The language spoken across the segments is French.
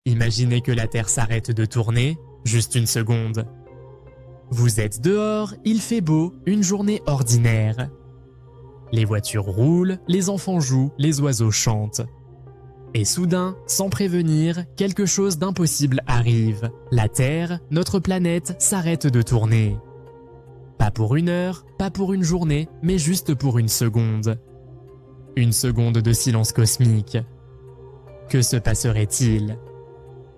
Imaginez que la Terre s'arrête de tourner, juste une seconde. Vous êtes dehors, il fait beau, une journée ordinaire. Les voitures roulent, les enfants jouent, les oiseaux chantent. Et soudain, sans prévenir, quelque chose d'impossible arrive. La Terre, notre planète, s'arrête de tourner. Pas pour une heure, pas pour une journée, mais juste pour une seconde. Une seconde de silence cosmique. Que se passerait-il ?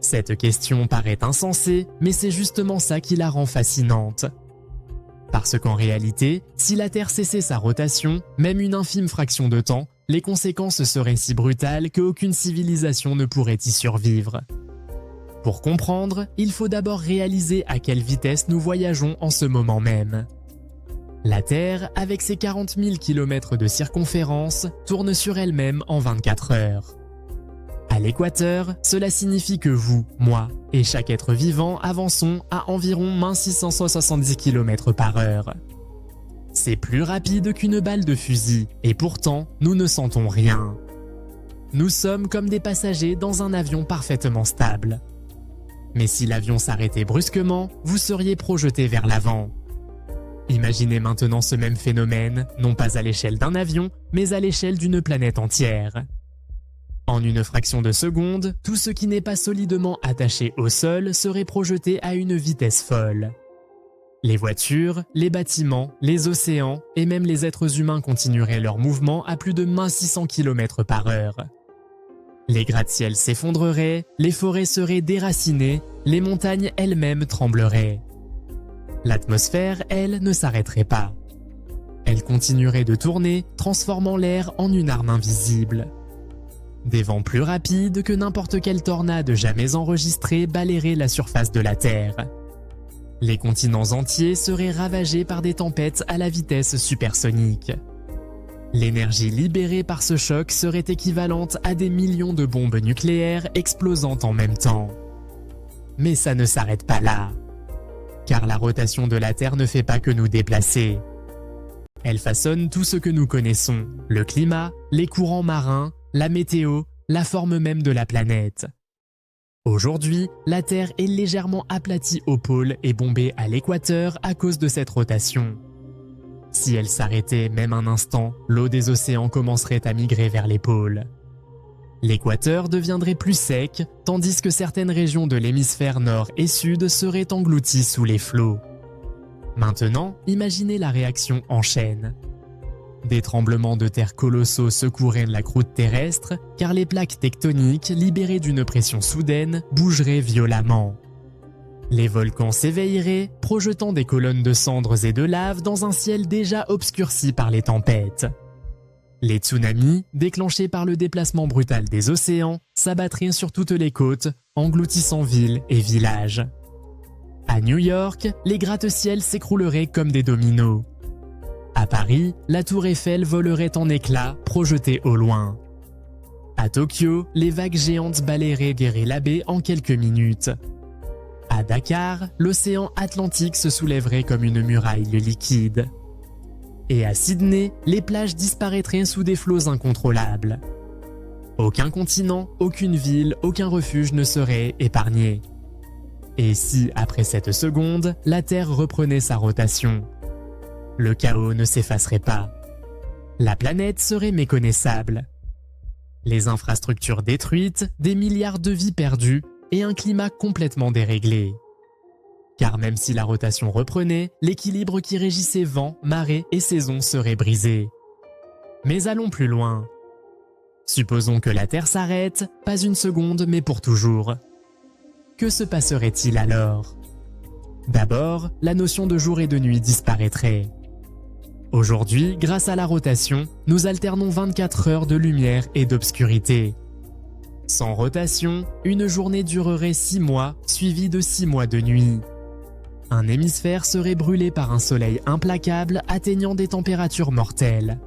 Cette question paraît insensée, mais c'est justement ça qui la rend fascinante. Parce qu'en réalité, si la Terre cessait sa rotation, même une infime fraction de temps, les conséquences seraient si brutales qu'aucune civilisation ne pourrait y survivre. Pour comprendre, il faut d'abord réaliser à quelle vitesse nous voyageons en ce moment même. La Terre, avec ses 40 000 km de circonférence, tourne sur elle-même en 24 heures. À l'équateur, cela signifie que vous, moi et chaque être vivant avançons à environ 1670 km par heure. C'est plus rapide qu'une balle de fusil et pourtant, nous ne sentons rien. Nous sommes comme des passagers dans un avion parfaitement stable. Mais si l'avion s'arrêtait brusquement, vous seriez projeté vers l'avant. Imaginez maintenant ce même phénomène, non pas à l'échelle d'un avion, mais à l'échelle d'une planète entière. En une fraction de seconde, tout ce qui n'est pas solidement attaché au sol serait projeté à une vitesse folle. Les voitures, les bâtiments, les océans et même les êtres humains continueraient leur mouvement à plus de 1600 km par heure. Les gratte-ciels s'effondreraient, les forêts seraient déracinées, les montagnes elles-mêmes trembleraient. L'atmosphère, elle, ne s'arrêterait pas. Elle continuerait de tourner, transformant l'air en une arme invisible. Des vents plus rapides que n'importe quelle tornade jamais enregistrée balayeraient la surface de la Terre. Les continents entiers seraient ravagés par des tempêtes à la vitesse supersonique. L'énergie libérée par ce choc serait équivalente à des millions de bombes nucléaires explosant en même temps. Mais ça ne s'arrête pas là. Car la rotation de la Terre ne fait pas que nous déplacer. Elle façonne tout ce que nous connaissons, le climat, les courants marins, la météo, la forme même de la planète. Aujourd'hui, la Terre est légèrement aplatie au pôle et bombée à l'équateur à cause de cette rotation. Si elle s'arrêtait même un instant, l'eau des océans commencerait à migrer vers les pôles. L'équateur deviendrait plus sec, tandis que certaines régions de l'hémisphère nord et sud seraient englouties sous les flots. Maintenant, imaginez la réaction en chaîne. Des tremblements de terre colossaux secoueraient la croûte terrestre, car les plaques tectoniques, libérées d'une pression soudaine, bougeraient violemment. Les volcans s'éveilleraient, projetant des colonnes de cendres et de lave dans un ciel déjà obscurci par les tempêtes. Les tsunamis, déclenchés par le déplacement brutal des océans, s'abattraient sur toutes les côtes, engloutissant villes et villages. À New York, les gratte-ciels s'écrouleraient comme des dominos. À Paris, la tour Eiffel volerait en éclats, projetée au loin. À Tokyo, les vagues géantes balayeraient Guerri-la-Baie en quelques minutes. À Dakar, l'océan Atlantique se soulèverait comme une muraille liquide. Et à Sydney, les plages disparaîtraient sous des flots incontrôlables. Aucun continent, aucune ville, aucun refuge ne serait épargné. Et si, après cette seconde, la Terre reprenait sa rotation ? Le chaos ne s'effacerait pas. La planète serait méconnaissable. Les infrastructures détruites, des milliards de vies perdues et un climat complètement déréglé. Car même si la rotation reprenait, l'équilibre qui régissait vent, marée et saison serait brisé. Mais allons plus loin. Supposons que la Terre s'arrête, pas une seconde mais pour toujours. Que se passerait-il alors ? D'abord, la notion de jour et de nuit disparaîtrait. Aujourd'hui, grâce à la rotation, nous alternons 24 heures de lumière et d'obscurité. Sans rotation, une journée durerait 6 mois, suivie de 6 mois de nuit. Un hémisphère serait brûlé par un soleil implacable atteignant des températures mortelles.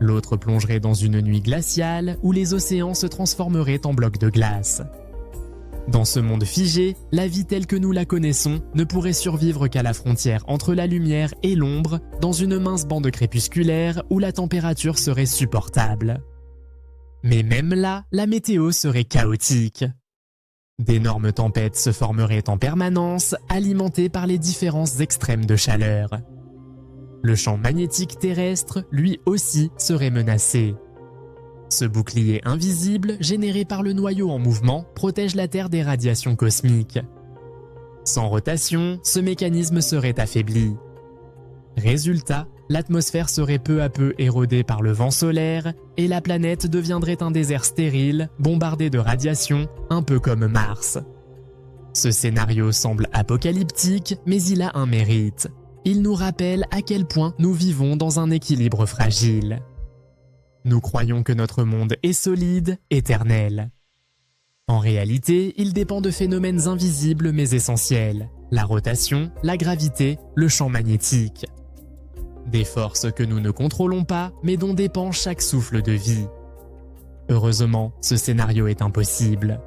L'autre plongerait dans une nuit glaciale où les océans se transformeraient en blocs de glace. Dans ce monde figé, la vie telle que nous la connaissons ne pourrait survivre qu'à la frontière entre la lumière et l'ombre, dans une mince bande crépusculaire où la température serait supportable. Mais même là, la météo serait chaotique. D'énormes tempêtes se formeraient en permanence, alimentées par les différents extrêmes de chaleur. Le champ magnétique terrestre, lui aussi, serait menacé. Ce bouclier invisible, généré par le noyau en mouvement, protège la Terre des radiations cosmiques. Sans rotation, ce mécanisme serait affaibli. Résultat, l'atmosphère serait peu à peu érodée par le vent solaire et la planète deviendrait un désert stérile, bombardé de radiation, un peu comme Mars. Ce scénario semble apocalyptique, mais il a un mérite. Il nous rappelle à quel point nous vivons dans un équilibre fragile. Nous croyons que notre monde est solide, éternel. En réalité, il dépend de phénomènes invisibles mais essentiels, la rotation, la gravité, le champ magnétique. Des forces que nous ne contrôlons pas, mais dont dépend chaque souffle de vie. Heureusement, ce scénario est impossible.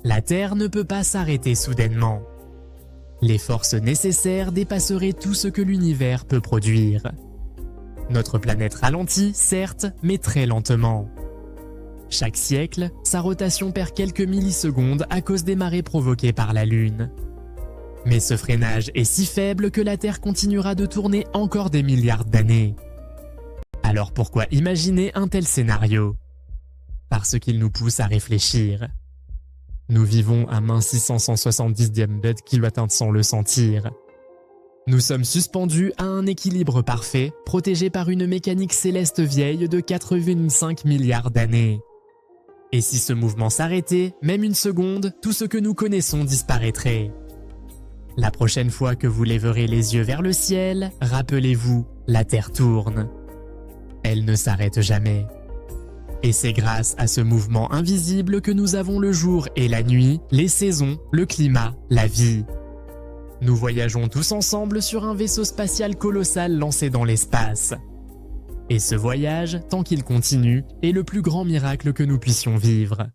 La Terre ne peut pas s'arrêter soudainement. Les forces nécessaires dépasseraient tout ce que l'univers peut produire. Notre planète ralentit, certes, mais très lentement. Chaque siècle, sa rotation perd quelques millisecondes à cause des marées provoquées par la Lune. Mais ce freinage est si faible que la Terre continuera de tourner encore des milliards d'années. Alors pourquoi imaginer un tel scénario? Parce qu'il nous pousse à réfléchir. Nous vivons à moins 670e de kWh sans le sentir. Nous sommes suspendus à un équilibre parfait, protégés par une mécanique céleste vieille de 4,5 milliards d'années. Et si ce mouvement s'arrêtait, même une seconde, tout ce que nous connaissons disparaîtrait. La prochaine fois que vous lèverez les yeux vers le ciel, rappelez-vous, la Terre tourne. Elle ne s'arrête jamais. Et c'est grâce à ce mouvement invisible que nous avons le jour et la nuit, les saisons, le climat, la vie. Nous voyageons tous ensemble sur un vaisseau spatial colossal lancé dans l'espace. Et ce voyage, tant qu'il continue, est le plus grand miracle que nous puissions vivre.